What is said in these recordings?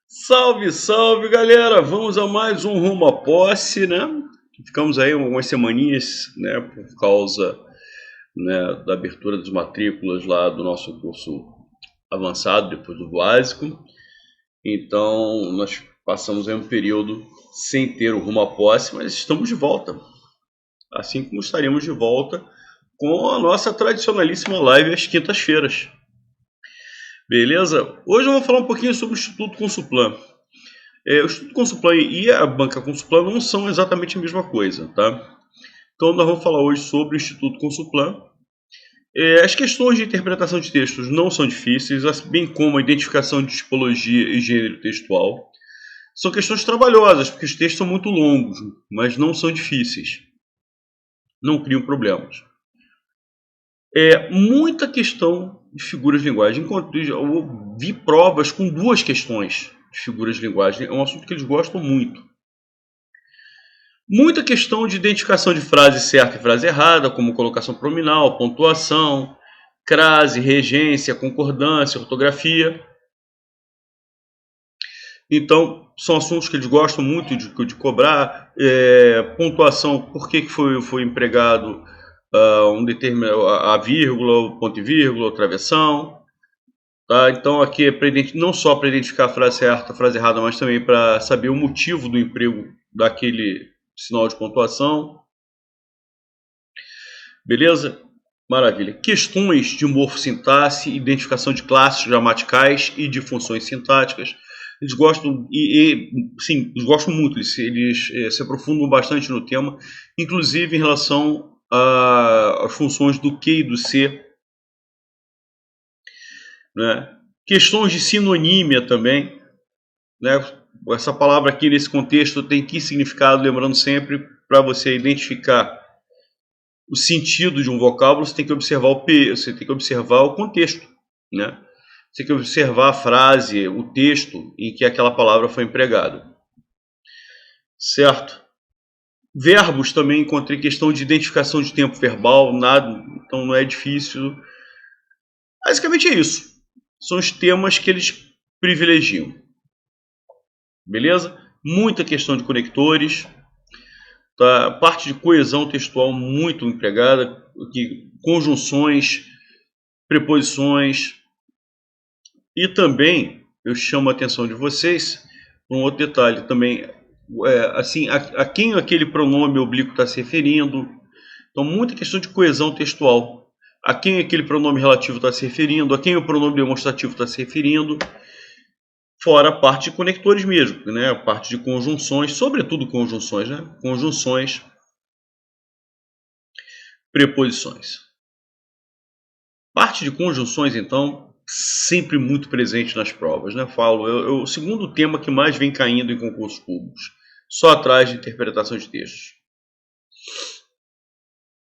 Salve, salve, galera! Vamos a mais um Rumo à Posse, né? Ficamos aí algumas semaninhas, né, por causa, né, da abertura das matrículas lá do nosso curso avançado, depois do básico. Então, nós passamos aí um período sem ter o Rumo à Posse, mas estamos de volta. Assim como estaremos de volta com a nossa tradicionalíssima live às quintas-feiras. Beleza? Hoje eu vou falar um pouquinho sobre o Instituto Consuplan. O Instituto Consuplan e a Banca Consuplan não são exatamente a mesma coisa, tá? Então nós vamos falar hoje sobre o Instituto Consuplan. As questões de interpretação de textos não são difíceis, bem como a identificação de tipologia e gênero textual. São questões trabalhosas, porque os textos são muito longos, mas não são difíceis. Não criam problemas. Muita questão de figuras de linguagem. Eu vi provas com 2 questões de figuras de linguagem. É um assunto que eles gostam muito. Muita questão de identificação de frase certa e frase errada, como colocação pronominal, pontuação, crase, regência, concordância, ortografia. Então, são assuntos que eles gostam muito de cobrar. Pontuação, por que foi empregado a vírgula, o ponto e vírgula, a travessão. Tá? Então, aqui é não só para identificar a frase certa, a frase errada, mas também para saber o motivo do emprego daquele sinal de pontuação. Beleza? Maravilha. Questões de morfossintaxe, identificação de classes gramaticais e de funções sintáticas. Eles gostam, sim, eles gostam muito, eles se aprofundam bastante no tema, inclusive em relação às funções do Q e do C. Né? Questões de sinonímia também. Né? Essa palavra aqui nesse contexto tem que significado, lembrando sempre, para você identificar o sentido de um vocábulo, você tem que observar o contexto, né? Você tem que observar a frase, o texto em que aquela palavra foi empregada. Certo? Verbos também encontrei questão de identificação de tempo verbal, nada, então não é difícil. Basicamente é isso. São os temas que eles privilegiam. Beleza? Muita questão de conectores. Tá? Parte de coesão textual muito empregada. Conjunções, preposições. E também eu chamo a atenção de vocês para um outro detalhe também. Assim, a quem aquele pronome oblíquo está se referindo. Então, muita questão de coesão textual. A quem aquele pronome relativo está se referindo, a quem o pronome demonstrativo está se referindo. Fora a parte de conectores mesmo, né? A parte de conjunções, sobretudo conjunções, né? Conjunções, preposições. Parte de conjunções, então, sempre muito presente nas provas, né? É o segundo tema que mais vem caindo em concursos públicos, só atrás de interpretação de textos.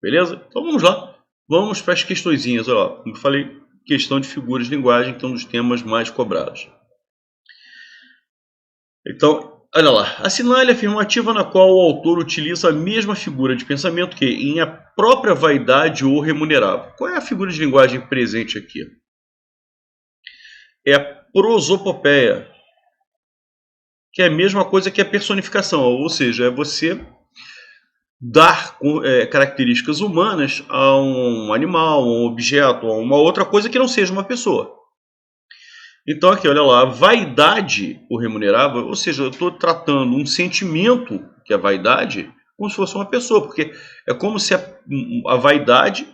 Beleza? Então vamos lá. Vamos para as questõezinhas. Olha lá, como eu falei, questão de figuras de linguagem, que é um dos temas mais cobrados. Então, olha lá. Assinale a afirmativa na qual o autor utiliza a mesma figura de pensamento que, em a própria vaidade, o remunerava. Qual é a figura de linguagem presente aqui? É a prosopopeia, que é a mesma coisa que a personificação, ou seja, é você dar características humanas a um animal, a um objeto, a uma outra coisa que não seja uma pessoa. Então aqui, olha lá, vaidade o remunerava, ou seja, eu estou tratando um sentimento, que é a vaidade, como se fosse uma pessoa, porque é como se a vaidade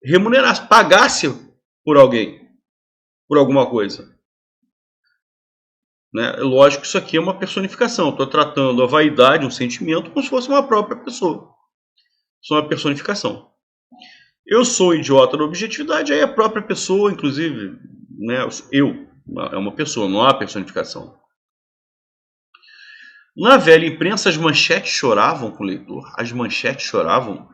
remunerasse, pagasse por alguém, por alguma coisa. Né? Lógico que isso aqui é uma personificação, estou tratando a vaidade, um sentimento, como se fosse uma própria pessoa. Isso é uma personificação. Eu sou idiota da objetividade, aí a própria pessoa, inclusive, né, é uma pessoa, não há personificação. Na velha imprensa, as manchetes choravam com o leitor. As manchetes choravam.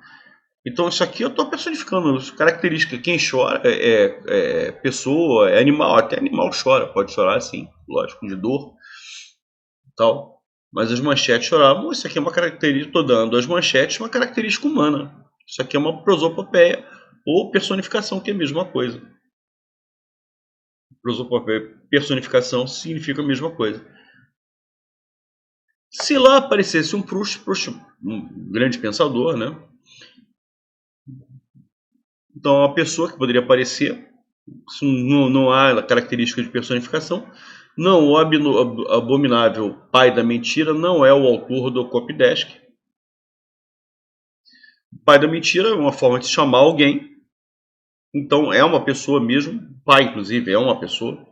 Então, isso aqui eu estou personificando. Característica, quem chora é pessoa, é animal. Até animal chora, pode chorar sim, lógico, de dor. Tal. Mas as manchetes choravam. Isso aqui é uma característica, estou dando às manchetes uma característica humana. Isso aqui é uma prosopopeia ou personificação, que é a mesma coisa. Prosopopéia, personificação, significa a mesma coisa. Se lá aparecesse um Proust, um grande pensador, né? Então, a pessoa que poderia aparecer, não há característica de personificação. Não, o abominável pai da mentira não é o autor do Copydesk. Pai da mentira é uma forma de se chamar alguém. Então, é uma pessoa mesmo. Pai, inclusive, é uma pessoa.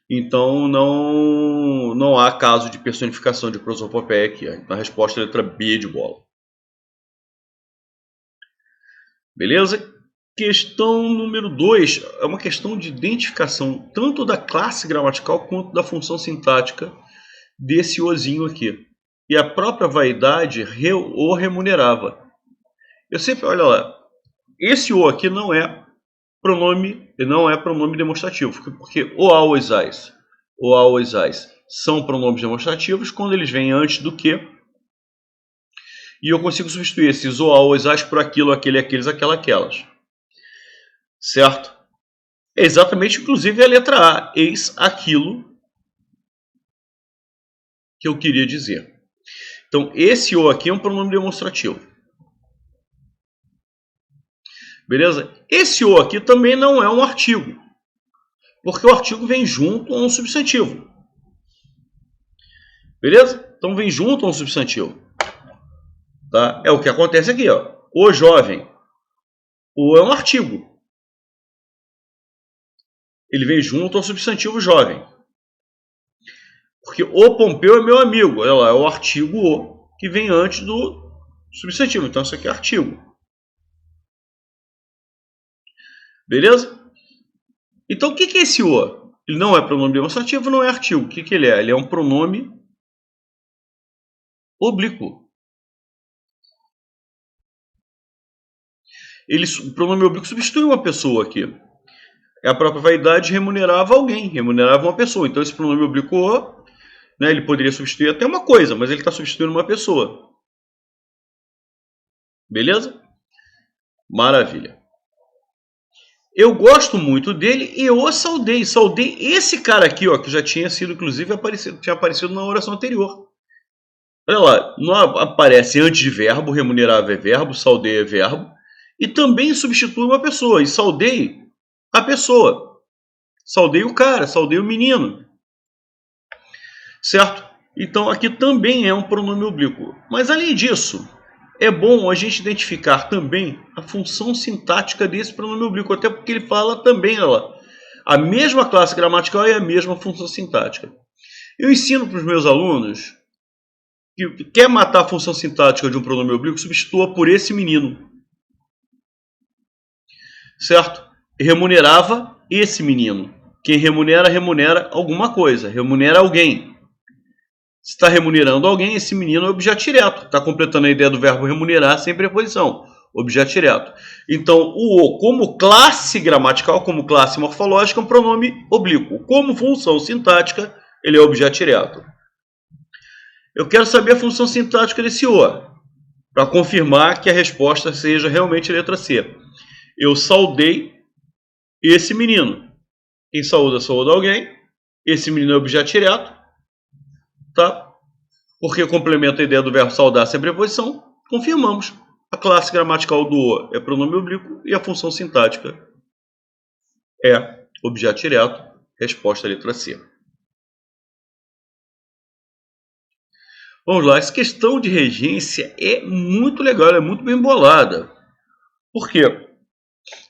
Então, não há caso de personificação de prosopopeia aqui. Então, a resposta é a letra B de bola. Beleza? Questão número 2 é uma questão de identificação tanto da classe gramatical quanto da função sintática desse ozinho aqui. E a própria vaidade o remunerava. Eu sempre, olha lá, esse o aqui não é pronome demonstrativo, porque o a, os as são pronomes demonstrativos quando eles vêm antes do que. E eu consigo substituir esses o, a, os as por aquilo, aquele, aqueles, aquela, aquelas. Certo? É exatamente, inclusive, a letra A. Eis aquilo que eu queria dizer. Então, esse o aqui é um pronome demonstrativo. Beleza? Esse o aqui também não é um artigo, porque o artigo vem junto a um substantivo. Beleza? Então, vem junto a um substantivo. Tá? É o que acontece aqui. Ó. O jovem. O é um artigo. Ele vem junto ao substantivo jovem. Porque o Pompeu é meu amigo. Olha lá, é o artigo o que vem antes do substantivo. Então, isso aqui é artigo. Beleza? Então, o que é esse o? Ele não é pronome demonstrativo, não é artigo. O que ele é? Ele é um pronome oblíquo. O pronome oblíquo substitui uma pessoa aqui. A própria vaidade remunerava alguém, remunerava uma pessoa. Então, esse pronome oblíquo, né, ele poderia substituir até uma coisa, mas ele está substituindo uma pessoa. Beleza? Maravilha. Eu gosto muito dele e eu o saudei. Saudei esse cara aqui, ó, que já tinha sido, inclusive, tinha aparecido na oração anterior. Olha lá, não aparece antes de verbo, remunerava é verbo, saudei é verbo. E também substitui uma pessoa. E saudei a pessoa. Saudei o cara, saudei o menino. Certo? Então aqui também é um pronome oblíquo. Mas além disso, é bom a gente identificar também a função sintática desse pronome oblíquo. Até porque ele fala também, olha lá, a mesma classe gramatical e a mesma função sintática. Eu ensino para os meus alunos que quer matar a função sintática de um pronome oblíquo, substitua por esse menino. Certo? Remunerava esse menino. Quem remunera, remunera alguma coisa, remunera alguém. Se está remunerando alguém, esse menino é objeto direto. Está completando a ideia do verbo remunerar sem preposição. Objeto direto. Então, o como classe gramatical, como classe morfológica, é um pronome oblíquo. Como função sintática, ele é objeto direto. Eu quero saber a função sintática desse o, para confirmar que a resposta seja realmente a letra C. Eu saudei esse menino. Quem saúda, saúda alguém. Esse menino é objeto direto. Tá? Porque complementa a ideia do verbo saudar sem preposição. Confirmamos. A classe gramatical do o é pronome oblíquo e a função sintática é objeto direto. Resposta a letra C. Vamos lá. Essa questão de regência é muito legal, é muito bem bolada. Por quê?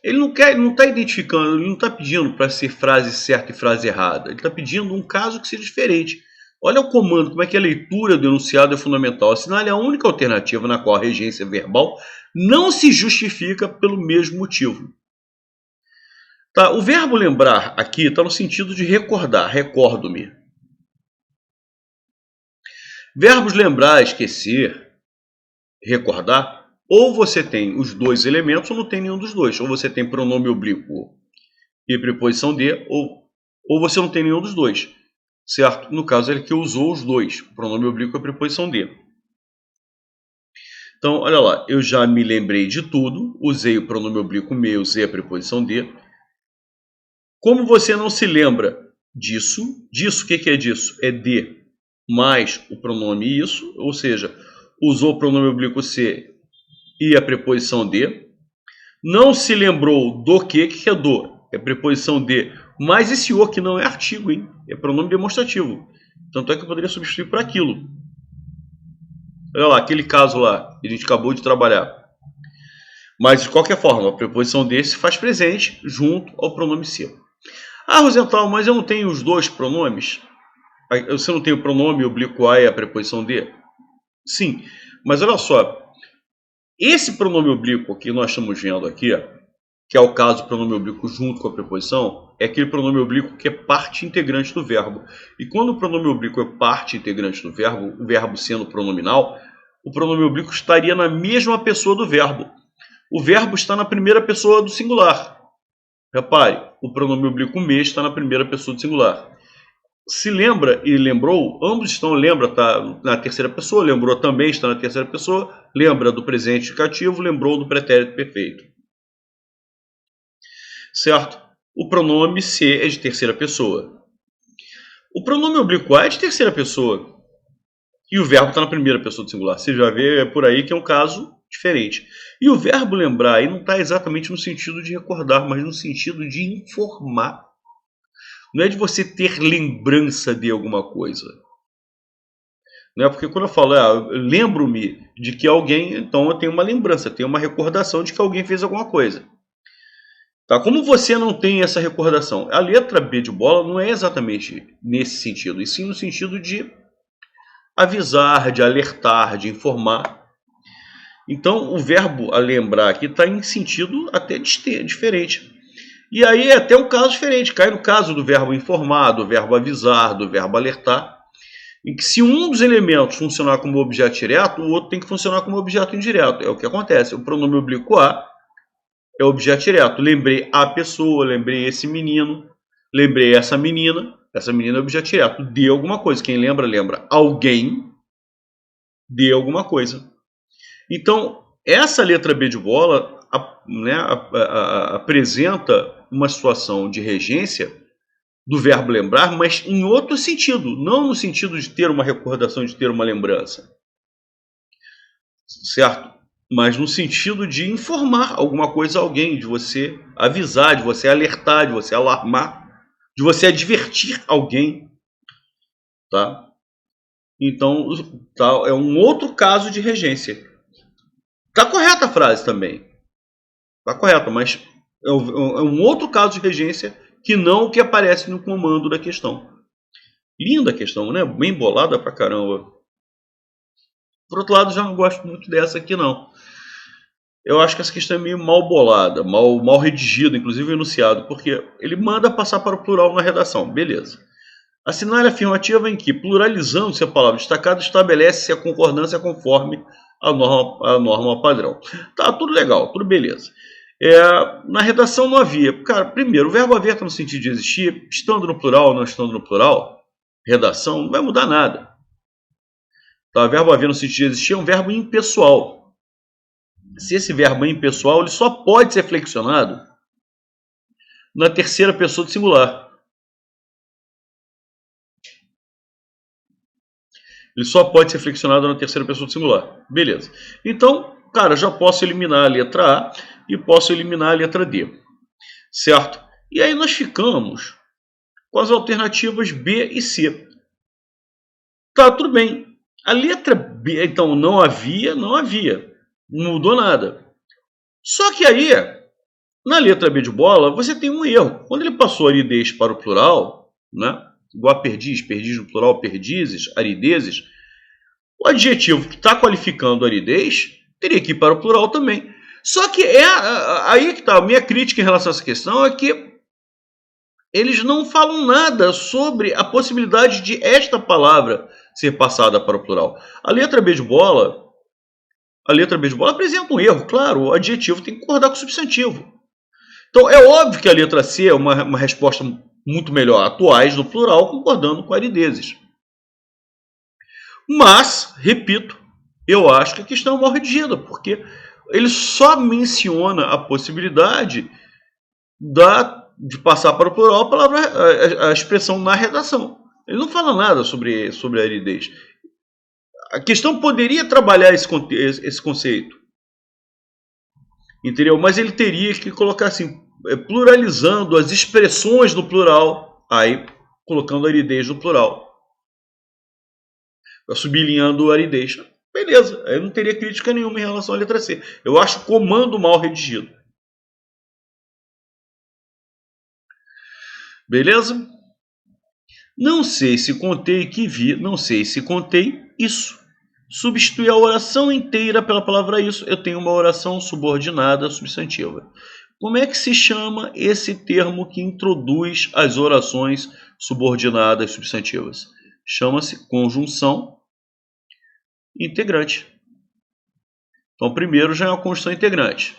Ele não está identificando, ele não está pedindo para ser frase certa e frase errada. Ele está pedindo um caso que seja diferente. Olha o comando, como é que a leitura do enunciado é fundamental. Assinale a única alternativa na qual a regência verbal não se justifica pelo mesmo motivo. Tá, o verbo lembrar aqui está no sentido de recordar, recordo-me. Verbos lembrar, esquecer, recordar, ou você tem os dois elementos ou não tem nenhum dos dois. Ou você tem pronome oblíquo e preposição de, ou você não tem nenhum dos dois. Certo? No caso, ele que usou os dois, pronome oblíquo e preposição de. Então, olha lá, eu já me lembrei de tudo, usei o pronome oblíquo me, usei a preposição de. Como você não se lembra disso, o que é disso? É de mais o pronome isso, ou seja, usou o pronome oblíquo se e a preposição de. Não se lembrou do que é do? É preposição de, mas esse o que não é artigo, hein? É pronome demonstrativo. Tanto é que eu poderia substituir por aquilo. Olha lá, aquele caso lá, que a gente acabou de trabalhar. Mas, de qualquer forma, a preposição de se faz presente junto ao pronome se. Ah, Rosenthal, mas eu não tenho os dois pronomes? Você não tem o pronome oblíquo a e a preposição de? Sim, mas olha só. Esse pronome oblíquo que nós estamos vendo aqui, que é o caso do pronome oblíquo junto com a preposição, é aquele pronome oblíquo que é parte integrante do verbo. E quando o pronome oblíquo é parte integrante do verbo, o verbo sendo pronominal, o pronome oblíquo estaria na mesma pessoa do verbo. O verbo está na primeira pessoa do singular. Repare, o pronome oblíquo me está na primeira pessoa do singular. Se lembra e lembrou, ambos estão, lembra, está na terceira pessoa, lembrou também está na terceira pessoa, lembra do presente indicativo, lembrou do pretérito perfeito. Certo? O pronome se é de terceira pessoa. O pronome oblíquo a é de terceira pessoa. E o verbo está na primeira pessoa do singular. Você já vê por aí que é um caso diferente. E o verbo lembrar aí não está exatamente no sentido de recordar, mas no sentido de informar. Não é de você ter lembrança de alguma coisa. Não é porque quando eu falo, lembro-me de que alguém, então eu tenho uma lembrança, tenho uma recordação de que alguém fez alguma coisa. Tá? Como você não tem essa recordação? A letra B de bola não é exatamente nesse sentido, e sim no sentido de avisar, de alertar, de informar. Então o verbo a lembrar aqui está em sentido até diferente. E aí é até um caso diferente, cai no caso do verbo informar, do verbo avisar, do verbo alertar, em que se um dos elementos funcionar como objeto direto, o outro tem que funcionar como objeto indireto. É o que acontece. O pronome oblíquo a é objeto direto. Lembrei a pessoa, lembrei esse menino, lembrei essa menina é objeto direto. De alguma coisa. Quem lembra, lembra alguém de alguma coisa. Então, essa letra B de bola apresenta uma situação de regência do verbo lembrar, mas em outro sentido, não no sentido de ter uma recordação, de ter uma lembrança, certo? Mas no sentido de informar alguma coisa a alguém, de você avisar, de você alertar, de você alarmar, de você advertir alguém, tá? Então, tá, é um outro caso de regência. Tá correta a frase também. Tá correta, mas é um outro caso de regência que não o que aparece no comando da questão. Linda a questão, né? Bem bolada pra caramba. Por outro lado, já não gosto muito dessa aqui, não. Eu acho que essa questão é meio mal bolada, mal redigida, inclusive o enunciado, porque ele manda passar para o plural na redação. Beleza. Assinale a afirmativa em que, pluralizando-se a palavra destacada, estabelece-se a concordância conforme a norma padrão. Tá, tudo legal, tudo beleza. Na redação não havia. Cara, primeiro, o verbo haver está no sentido de existir, estando no plural ou não estando no plural, redação, não vai mudar nada. Tá, o verbo haver no sentido de existir é um verbo impessoal. Se esse verbo é impessoal, ele só pode ser flexionado na terceira pessoa do singular. Ele só pode ser flexionado na terceira pessoa do singular. Beleza. Então, cara, já posso eliminar a letra A e posso eliminar a letra D. Certo? E aí nós ficamos com as alternativas B e C. Tá, tudo bem. A letra B, então, não havia. Não mudou nada. Só que aí, na letra B de bola, você tem um erro. Quando ele passou aridez para o plural, né? Igual a perdiz no plural, perdizes, aridezes, o adjetivo que está qualificando aridez teria que ir para o plural também. Só que aí que está a minha crítica em relação a essa questão, é que eles não falam nada sobre a possibilidade de esta palavra ser passada para o plural. A letra B de bola apresenta um erro, claro, o adjetivo tem que concordar com o substantivo. Então é óbvio que a letra C é uma resposta muito melhor, atuais no plural, concordando com aridezes. Mas, repito, eu acho que a questão é mal redigida, porque ele só menciona a possibilidade de passar para o plural a palavra, a expressão na redação. Ele não fala nada sobre a aridez. A questão poderia trabalhar esse conceito, entendeu? Mas ele teria que colocar assim, pluralizando as expressões no plural, aí colocando aridez no plural, sublinhando a aridez. Beleza, aí não teria crítica nenhuma em relação à letra C. Eu acho o comando mal redigido. Beleza? Não sei se contei que vi, não sei se contei isso. Substituir a oração inteira pela palavra isso. Eu tenho uma oração subordinada substantiva. Como é que se chama esse termo que introduz as orações subordinadas substantivas? Chama-se conjunção integrante. Então, primeiro já é uma conjunção integrante.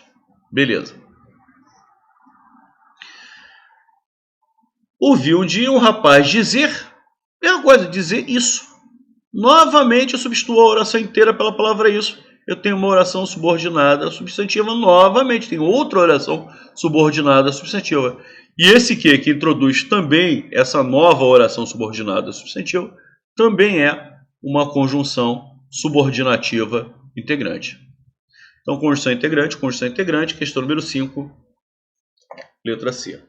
Beleza. Ouvi um dia um rapaz dizer, mesma coisa, dizer isso. Novamente eu substituo a oração inteira pela palavra isso. Eu tenho uma oração subordinada substantiva, novamente tenho outra oração subordinada substantiva. E esse que introduz também essa nova oração subordinada substantiva, também é uma conjunção subordinativa integrante. Então, conjunção integrante, questão número 5, letra C.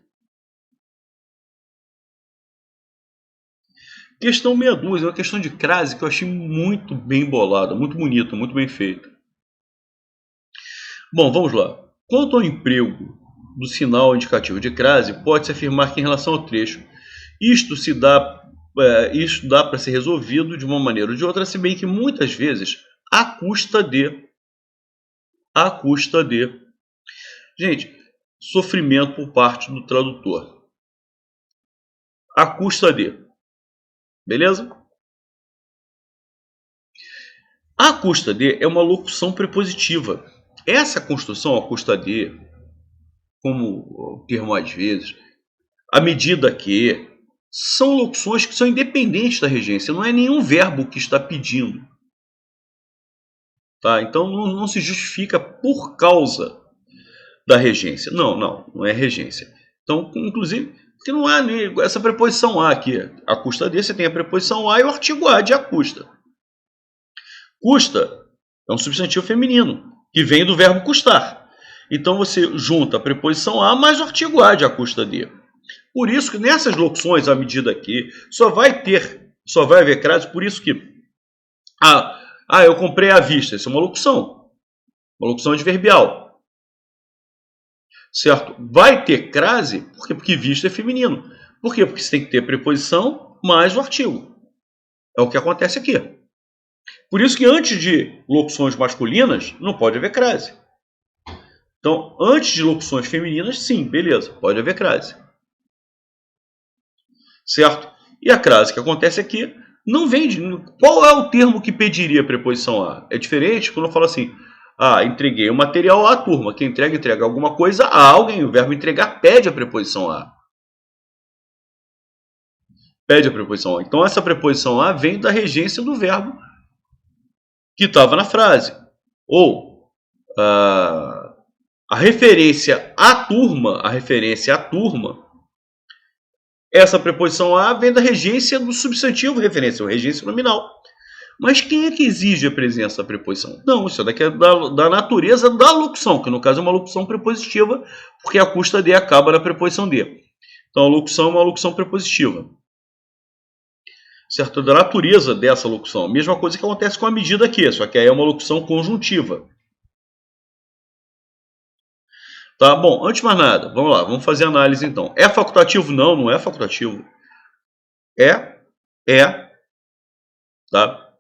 Questão 62 é uma questão de crase que eu achei muito bem bolada, muito bonita, muito bem feita. Bom, vamos lá. Quanto ao emprego do sinal indicativo de crase, pode-se afirmar que em relação ao trecho, isto dá para ser resolvido de uma maneira ou de outra, se bem que muitas vezes à custa de gente, sofrimento por parte do tradutor. À custa de. Beleza? A custa de é uma locução prepositiva. Essa construção, a custa de, como o termo às vezes, à medida que, são locuções que são independentes da regência. Não é nenhum verbo que está pedindo. Tá? Então não se justifica por causa da regência. Não é regência. Então, inclusive, porque não há essa preposição a aqui. A custa de, você tem a preposição a e o artigo a de a custa. Custa é um substantivo feminino, que vem do verbo custar. Então você junta a preposição a mais o artigo a de a custa de. Por isso que nessas locuções, à medida que, só vai haver crase, por isso que eu comprei à vista. Isso é uma locução adverbial. Certo? Vai ter crase, porque vista é feminino. Por quê? Porque você tem que ter preposição mais o artigo. É o que acontece aqui. Por isso que antes de locuções masculinas, não pode haver crase. Então, antes de locuções femininas, sim, beleza, pode haver crase. Certo? E a crase que acontece aqui não vem de... Qual é o termo que pediria preposição a? É diferente quando eu falo assim... entreguei o material à turma. Quem entrega alguma coisa a alguém. O verbo entregar pede a preposição a. Pede a preposição a. Então, essa preposição a vem da regência do verbo que estava na frase. Ou a referência à turma, essa preposição a vem da regência do substantivo referência, ou regência nominal. Mas quem é que exige a presença da preposição? Não, isso daqui é da natureza da locução, que no caso é uma locução prepositiva, porque a custa de acaba na preposição de. Então a locução é uma locução prepositiva. Certo? Da natureza dessa locução. Mesma coisa que acontece com a medida aqui, só que aí é uma locução conjuntiva. Tá bom, antes de mais nada, vamos lá, vamos fazer a análise então. É facultativo? Não é facultativo. Tá?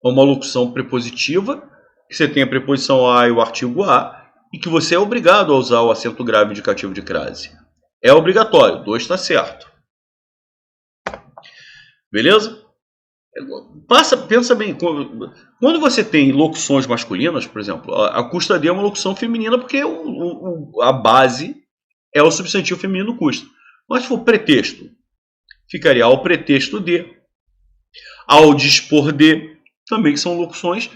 Uma locução prepositiva, que você tem a preposição a e o artigo a, e que você é obrigado a usar o acento grave indicativo de crase. É obrigatório, 2 está certo. Beleza? Pensa bem, quando você tem locuções masculinas, por exemplo, a custa de é uma locução feminina, porque a base é o substantivo feminino custa. Mas se for pretexto, ficaria ao pretexto de, ao dispor de, também que são locuções,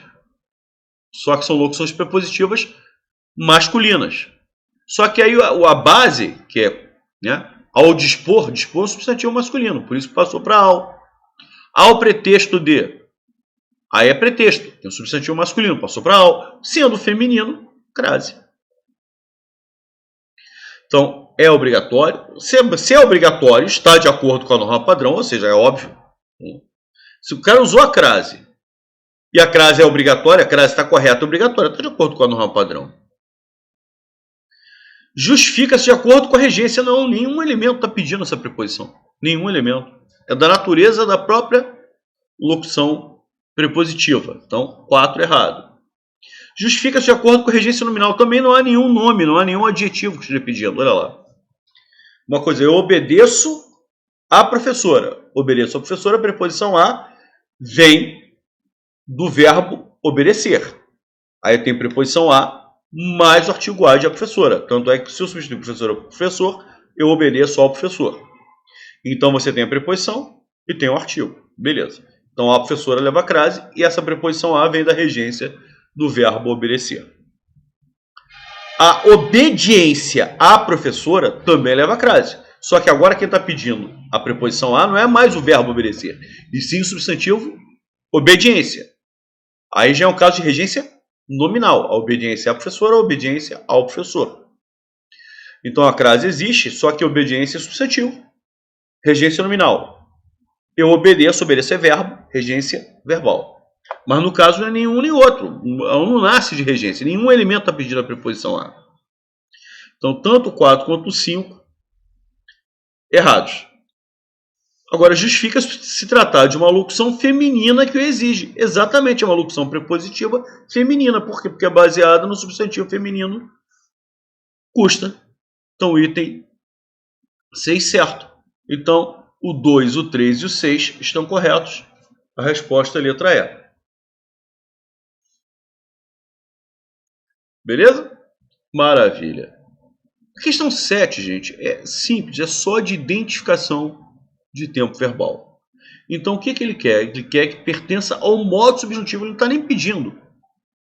só que são locuções prepositivas masculinas. Só que aí a base, que é, né, Ao dispor, dispor é um substantivo masculino, por isso passou para ao. Ao pretexto de. Aí é pretexto, tem um substantivo masculino, passou para ao. Sendo feminino, crase. Então, é obrigatório. Se é obrigatório, está de acordo com a norma padrão, ou seja, é óbvio. Se o cara usou a crase e a crase é obrigatória, a crase está correta, obrigatória, está de acordo com a norma padrão. Justifica-se de acordo com a regência. Não, nenhum elemento está pedindo essa preposição. Nenhum elemento. É da natureza da própria locução prepositiva. Então, 4 errado. Justifica-se de acordo com a regência nominal. Também não há nenhum nome, não há nenhum adjetivo que esteja pedindo. Olha lá. Uma coisa, eu obedeço à professora. Obedeço à professora, a preposição a vem do verbo obedecer. Aí tem preposição a mais o artigo a de a professora. Tanto é que se eu substituir professora por professor, eu obedeço ao professor. Então você tem a preposição e tem o artigo. Beleza. Então a professora leva a crase e essa preposição a vem da regência do verbo obedecer. A obediência à professora também leva a crase. Só que agora quem está pedindo a preposição a não é mais o verbo obedecer, e sim o substantivo obediência. Aí já é um caso de regência nominal. A obediência à professora, a obediência ao professor. Então a crase existe, só que a obediência é substantivo. Regência nominal. Eu obedeço, obedeço é verbo, regência verbal. Mas no caso não é nenhum nem outro. Não nasce de regência. Nenhum elemento está pedindo a preposição a. Então tanto o 4 quanto o 5 errados. Agora, justifica se tratar de uma locução feminina que o exige. Exatamente, é uma locução prepositiva feminina. Por quê? Porque é baseada no substantivo feminino custa. Então, o item 6 certo. Então, o 2, o 3 e o 6 estão corretos. A resposta é a letra E. Beleza? Maravilha. A questão 7, gente, é simples. É só de identificação de tempo verbal. Então, o que ele quer? Ele quer que pertença ao modo subjuntivo. Ele não está nem pedindo.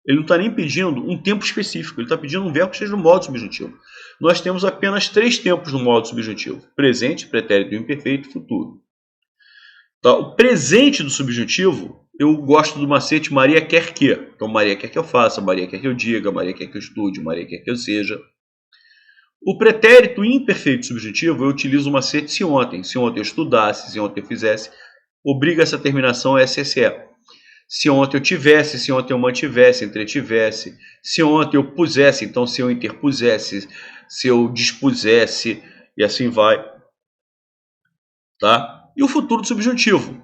Ele não está nem pedindo um tempo específico. Ele está pedindo um verbo que esteja no modo subjuntivo. Nós temos apenas 3 tempos no modo subjuntivo. Presente, pretérito imperfeito e futuro. Tá? O presente do subjuntivo, eu gosto do macete Maria quer que. Então, Maria quer que eu faça, Maria quer que eu diga, Maria quer que eu estude, Maria quer que eu seja. O pretérito imperfeito subjuntivo, eu utilizo o macete se ontem. Se ontem eu estudasse, se ontem eu fizesse, obriga essa terminação SSE. Se ontem eu tivesse, se ontem eu mantivesse, entretivesse. Se ontem eu pusesse, então se eu interpusesse, se eu dispusesse, e assim vai. Tá? E o futuro do subjuntivo?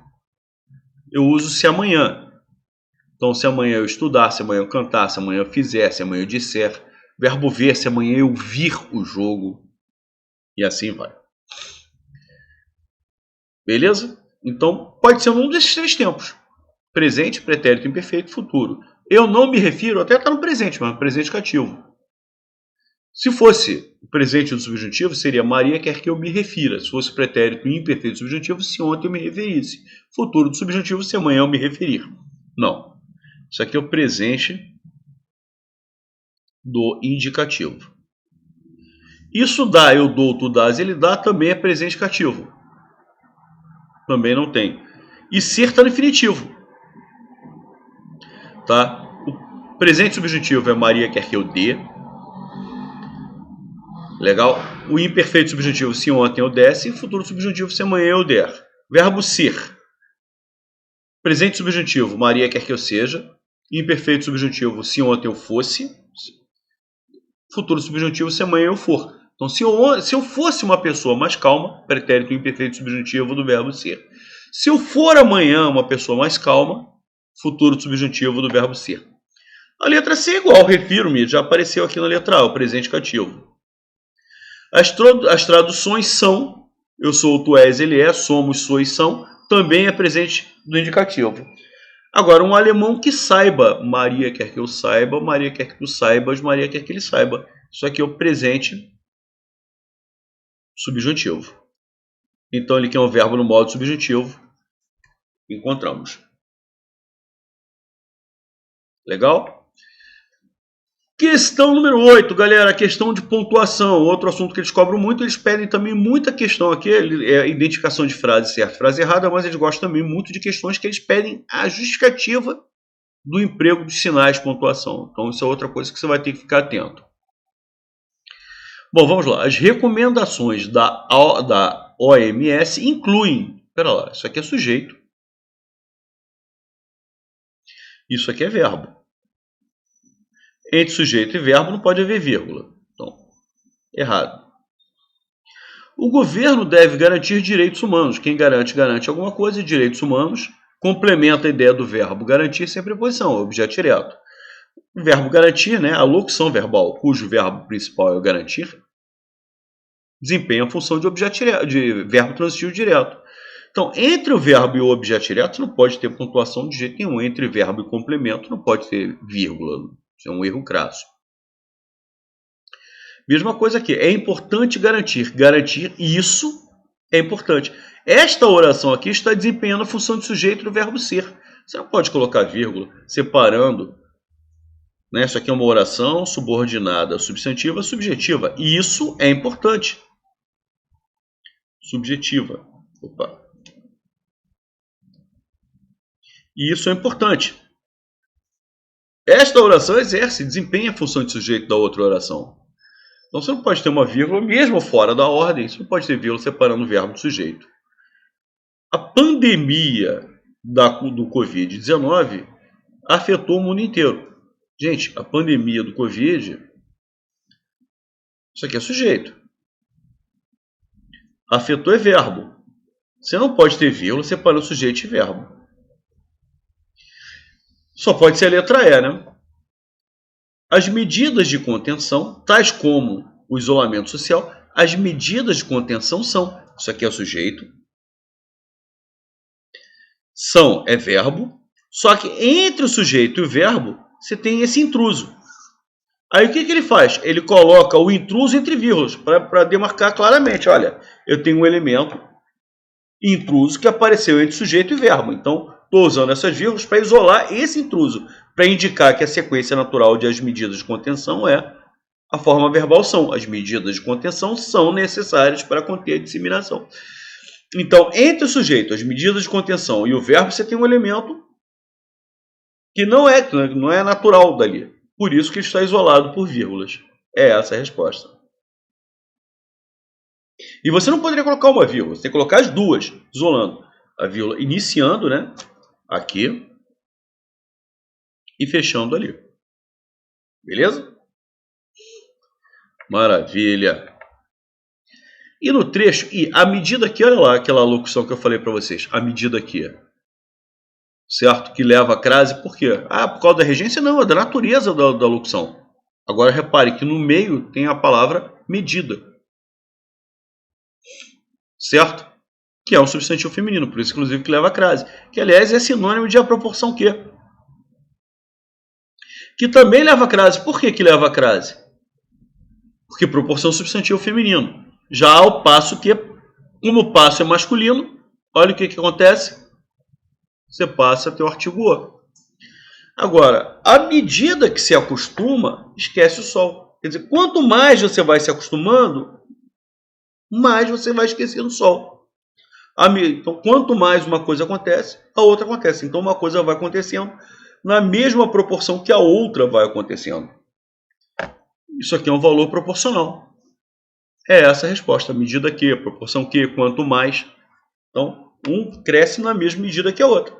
Eu uso se amanhã. Então, se amanhã eu estudar, se amanhã eu cantar, se amanhã eu fizer, se amanhã eu disser. Verbo ver, se amanhã eu vir o jogo. E assim vai. Beleza? Então, pode ser um desses 3 tempos. Presente, pretérito imperfeito, futuro. Eu não me refiro, até está no presente, mas presente cativo. Se fosse o presente do subjuntivo, seria Maria quer que eu me refira. Se fosse pretérito imperfeito subjuntivo, se ontem eu me referisse. Futuro do subjuntivo, se amanhã eu me referir. Não. Isso aqui é o presente do indicativo. Isso dá, eu dou, tu dás, ele dá, também é presente cativo. Também não tem. E ser está no infinitivo. Tá? O presente subjuntivo é Maria quer que eu dê. Legal? O imperfeito subjuntivo, se ontem eu desse. E o futuro subjuntivo, se amanhã eu der. Verbo ser. Presente subjuntivo, Maria quer que eu seja. Imperfeito subjuntivo, se ontem eu fosse. Futuro subjuntivo, se amanhã eu for. Então, se eu fosse uma pessoa mais calma, pretérito imperfeito subjuntivo do verbo ser. Se eu for amanhã uma pessoa mais calma, futuro subjuntivo do verbo ser. A letra C é igual, refiro-me, já apareceu aqui na letra A, o presente cativo. As traduções são, eu sou, tu és, ele é, somos, sois, são, também é presente do indicativo. Agora, um alemão que saiba, Maria quer que eu saiba, Maria quer que tu saibas, Maria quer que ele saiba. Isso aqui é o presente subjuntivo. Então, ele quer um verbo no modo subjuntivo. Encontramos. Legal? Questão número 8, galera, a questão de pontuação. Outro assunto que eles cobram muito, eles pedem também muita questão aqui, é a identificação de frase certa e frase errada, mas eles gostam também muito de questões que eles pedem a justificativa do emprego dos sinais de pontuação. Então isso é outra coisa que você vai ter que ficar atento. Bom, vamos lá. As recomendações da OMS incluem... Espera lá, isso aqui é sujeito. Isso aqui é verbo. Entre sujeito e verbo não pode haver vírgula. Então, errado. O governo deve garantir direitos humanos. Quem garante, garante alguma coisa. Direitos humanos complementa a ideia do verbo garantir sem preposição, objeto direto. O verbo garantir, né, a locução verbal, cujo verbo principal é o garantir, desempenha a função de objeto direto, de verbo transitivo direto. Então, entre o verbo e o objeto direto não pode ter pontuação de jeito nenhum. Entre verbo e complemento não pode ter vírgula. Isso é um erro crasso. Mesma coisa aqui. É importante garantir. Garantir isso é importante. Esta oração aqui está desempenhando a função de sujeito do verbo ser. Você não pode colocar vírgula separando. Né? Isso aqui é uma oração subordinada substantiva subjetiva. E isso é importante. Subjetiva. Opa. E isso é importante. Esta oração exerce, desempenha a função de sujeito da outra oração. Então você não pode ter uma vírgula, mesmo fora da ordem, você não pode ter vírgula separando o verbo do sujeito. A pandemia do Covid-19 afetou o mundo inteiro. Gente, a pandemia do Covid, isso aqui é sujeito. Afetou é verbo. Você não pode ter vírgula separando sujeito e verbo. Só pode ser a letra E, né? As medidas de contenção, tais como o isolamento social, as medidas de contenção são, isso aqui é o sujeito, são é verbo, só que entre o sujeito e o verbo, você tem esse intruso. Aí o que ele faz? Ele coloca o intruso entre vírgulas, para demarcar claramente, olha, eu tenho um elemento intruso que apareceu entre sujeito e verbo, então estou usando essas vírgulas para isolar esse intruso, para indicar que a sequência natural de as medidas de contenção é a forma verbal são. As medidas de contenção são necessárias para conter a disseminação. Então, entre o sujeito, as medidas de contenção e o verbo, você tem um elemento que não é natural dali. Por isso que está isolado por vírgulas. É essa a resposta. E você não poderia colocar uma vírgula, você tem que colocar as duas, isolando. A vírgula iniciando, né? Aqui. E fechando ali. Beleza? Maravilha. E no trecho, e a medida aqui, olha lá, aquela locução que eu falei para vocês. A medida aqui. Certo? Que leva a crase, por quê? Ah, por causa da regência? Não, é da natureza da locução. Agora repare que no meio tem a palavra medida. Certo? Que é um substantivo feminino, por isso inclusive que leva a crase. Que aliás é sinônimo de a proporção que. Que também leva a crase. Por que leva a crase? Porque proporção substantivo feminino. Já ao passo que, como o passo é masculino, olha o que acontece. Você passa a ter o artigo o. Agora, à medida que se acostuma, esquece o sol. Quer dizer, quanto mais você vai se acostumando, mais você vai esquecendo o sol. Então, quanto mais uma coisa acontece, a outra acontece. Então, uma coisa vai acontecendo na mesma proporção que a outra vai acontecendo. Isso aqui é um valor proporcional. É essa a resposta. Medida que, proporção que, quanto mais. Então, um cresce na mesma medida que a outra.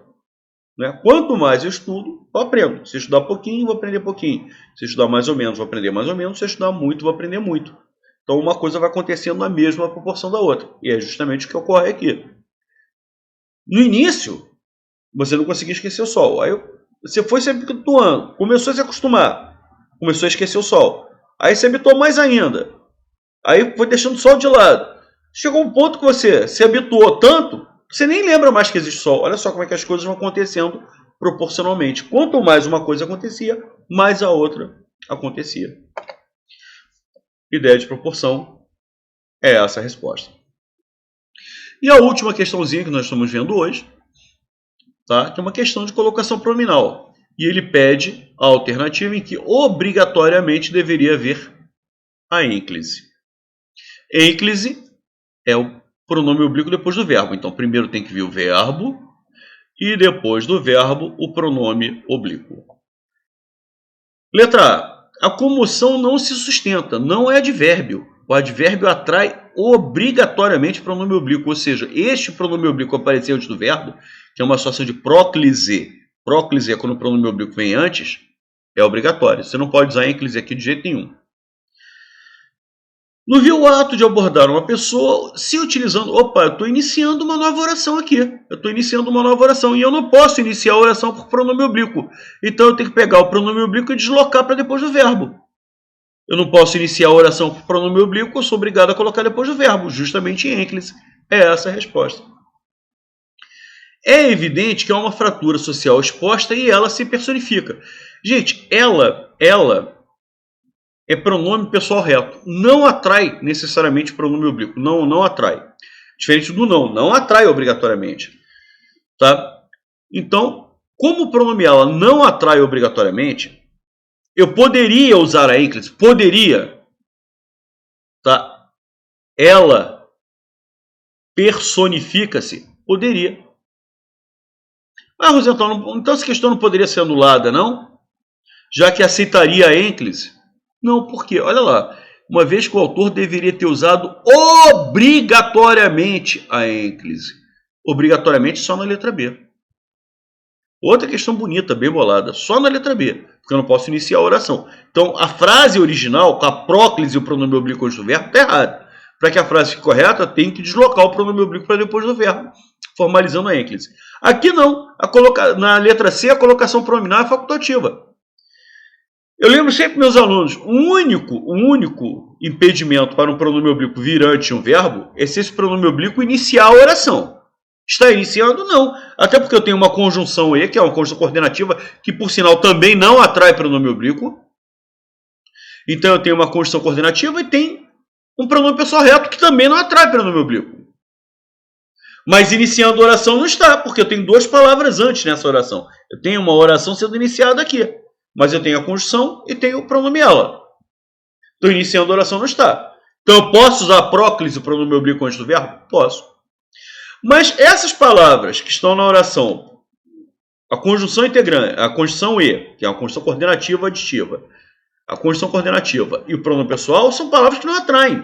Né? Quanto mais eu estudo, eu aprendo. Se eu estudar pouquinho, vou aprender pouquinho. Se eu estudar mais ou menos, vou aprender mais ou menos. Se eu estudar muito, vou aprender muito. Então, uma coisa vai acontecendo na mesma proporção da outra. E é justamente o que ocorre aqui. No início, você não conseguia esquecer o sol. Aí você foi se habituando, começou a se acostumar, começou a esquecer o sol. Aí se habituou mais ainda. Aí foi deixando o sol de lado. Chegou um ponto que você se habituou tanto, que você nem lembra mais que existe sol. Olha só como é que as coisas vão acontecendo proporcionalmente. Quanto mais uma coisa acontecia, mais a outra acontecia. Ideia de proporção é essa a resposta. E a última questãozinha que nós estamos vendo hoje, tá? Que é uma questão de colocação pronominal. e ele pede a alternativa em que obrigatoriamente deveria haver a ênclise. Ênclise é o pronome oblíquo depois do verbo. Então, primeiro tem que vir o verbo e depois do verbo o pronome oblíquo. Letra A. A comoção não se sustenta, não é advérbio. O advérbio atrai obrigatoriamente pronome oblíquo, ou seja, este pronome oblíquo aparecer antes do verbo, que é uma situação de próclise. Próclise é quando o pronome oblíquo vem antes, é obrigatório. Você não pode usar ênclise aqui de jeito nenhum. No vil ato de abordar uma pessoa, se utilizando... Opa, eu estou iniciando uma nova oração aqui. Eu estou iniciando uma nova oração e eu não posso iniciar a oração por pronome oblíquo. Então eu tenho que pegar o pronome oblíquo e deslocar para depois do verbo. Eu não posso iniciar a oração por pronome oblíquo, eu sou obrigado a colocar depois do verbo, justamente em ênclise. É essa a resposta. É evidente que há uma fratura social exposta e ela se personifica. Gente, ela é pronome pessoal reto. Não atrai necessariamente pronome oblíquo. Não atrai. Diferente do não atrai obrigatoriamente. Tá? Então, como o pronome ela não atrai obrigatoriamente, eu poderia usar a ênclise. Poderia. Tá? Ela personifica-se. Poderia. Ah, Rosentão, então essa questão não poderia ser anulada, não? Já que aceitaria a ênclise? Não, por quê? Olha lá. Uma vez que o autor deveria ter usado obrigatoriamente a ênclise. Obrigatoriamente só na letra B. Outra questão bonita, bem bolada. Só na letra B. Porque eu não posso iniciar a oração. Então, a frase original, com a próclise e o pronome oblíquo antes do verbo, está errada. Para que a frase fique correta, tem que deslocar o pronome oblíquo para depois do verbo, formalizando a ênclise. Aqui não. Na letra C, a colocação pronominal é facultativa. Eu lembro sempre meus alunos, o único impedimento para um pronome oblíquo vir antes de um verbo é se esse pronome oblíquo iniciar a oração. Está iniciando? Não. Até porque eu tenho uma conjunção E, que é uma conjunção coordenativa, que por sinal também não atrai pronome oblíquo. Então eu tenho uma conjunção coordenativa e tem um pronome pessoal reto que também não atrai pronome oblíquo. Mas iniciando a oração não está, porque eu tenho duas palavras antes nessa oração. Eu tenho uma oração sendo iniciada aqui. Mas eu tenho a conjunção e tenho o pronome ela. Então, iniciando a oração não está. Então, eu posso usar a próclise, o pronome oblíquo antes do verbo? Posso. Mas essas palavras que estão na oração, a conjunção integrante, a conjunção E, que é a conjunção coordenativa aditiva, a conjunção coordenativa e o pronome pessoal, são palavras que não atraem.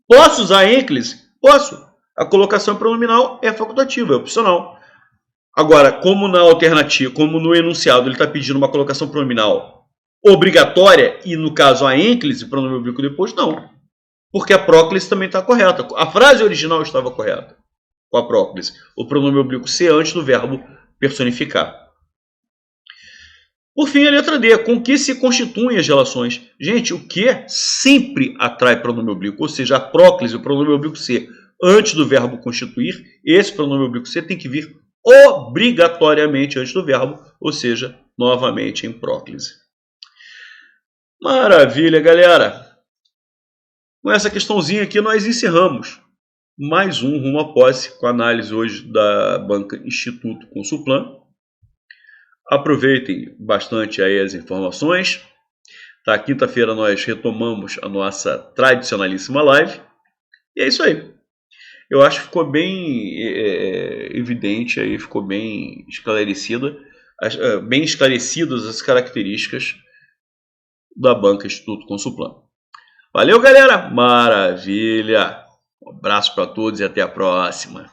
Posso usar a ênclise? Posso. A colocação pronominal é facultativa, é opcional. Agora, como na alternativa, como no enunciado, ele está pedindo uma colocação pronominal obrigatória, e no caso a ênclise, pronome oblíquo depois, não. Porque a próclise também está correta. A frase original estava correta com a próclise. O pronome oblíquo ser antes do verbo personificar. Por fim, a letra D. Com que se constituem as relações? Gente, o que sempre atrai pronome oblíquo, ou seja, a próclise, o pronome oblíquo ser antes do verbo constituir, esse pronome oblíquo ser tem que vir obrigatoriamente antes do verbo, ou seja, novamente em próclise. Maravilha, galera! Com essa questãozinha aqui nós encerramos mais um Rumo à Posse, com a análise hoje da banca Instituto Consulplan. Aproveitem bastante aí as informações. Tá, quinta-feira nós retomamos a nossa tradicionalíssima live. E é isso aí. Eu acho que ficou bem evidente, aí, ficou bem esclarecidas as características da banca Instituto Consulplan. Valeu, galera! Maravilha! Um abraço para todos e até a próxima!